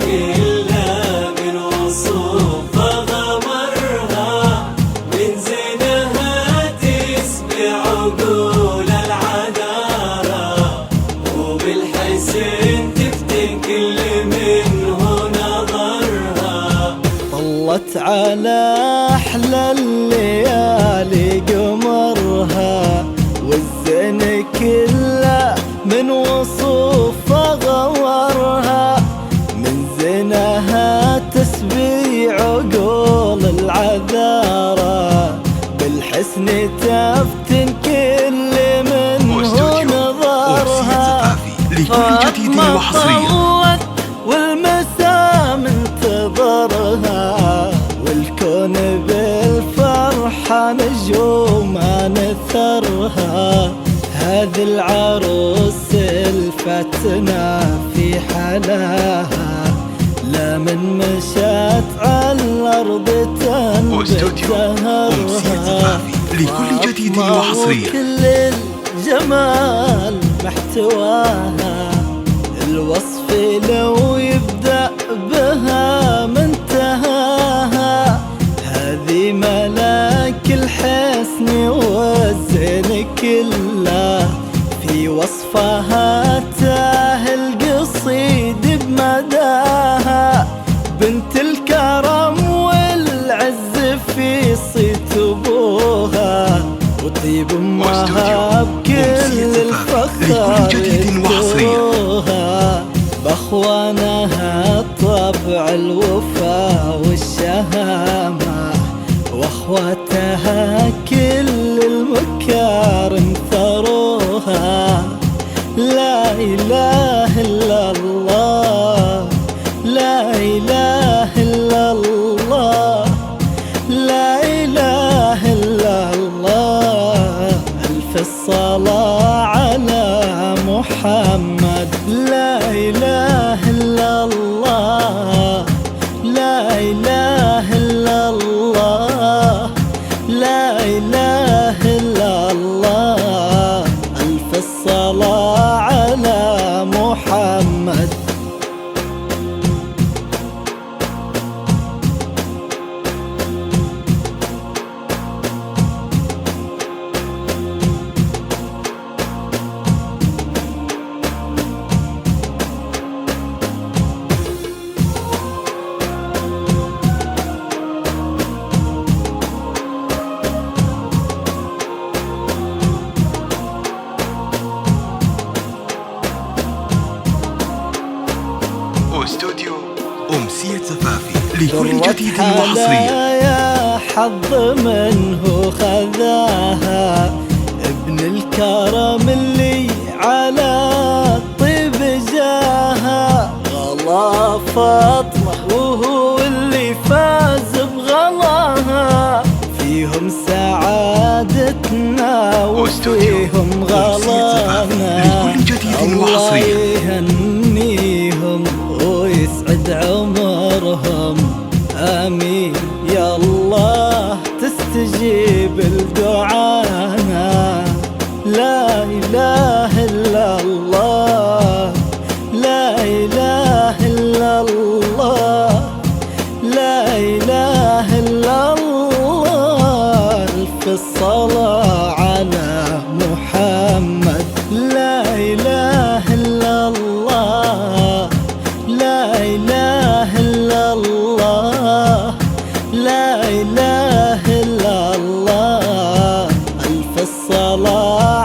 كلها من وصوف غمرها، من زينها تسبي عقول العذارى، وبالحسن تفتن كل منه نظرها. طلت على أحلى الليالي قمرها، والزين كله من وصوف غورها، من زينها تسبي عقول العذارى، بالحسن تفتن كل منه نظرها. لكل جديد وحصريا والمساء منتظرها، والكون بالفرحة نجوم نثرها. هذه العروس الفتنة في حلاها، لا من مشات على الأرض تنبتهرها. لكل جديد وحصريا كل الجمال محتواها، الوصف لو يبدأ بها منتهاها. هذه ملاك الحسن والزين كله، في وصفها تاه القصيد بمداها. بنت الكرم والعز في صيت ابوها، وطيب امها بكل الفخر يذكروها. باخوانها طبع الوفا والشهامة، واخواتها كل المكارم ثروها. لا اله الا الله، لا اله الا الله، لا اله الا الله. الف الصلاة على محمد. لا اله الا الله، لا اله الا الله، لا اله الا الله. الف الصلاة على محمد. استوديو أمسية زفافي لكل جديد وحصريا. يا حظ منه خذاها، ابن الكرم اللي على طيب جاها. غلا فاطمة وهو اللي فاز بغلاها، فيهم سعادتنا وفيهم غلانا. لكل جديد وحصريا يهنيهم ويسعد عمرهم، آمين يا الله تستجيب الدعانا. لا إله إلا الله، لا إله إلا الله، لا إله إلا الله. الف الصلاة على محمد. لا إله إلا الله، لا إله إلا الله، لا إله إلا الله. ألف الصلاة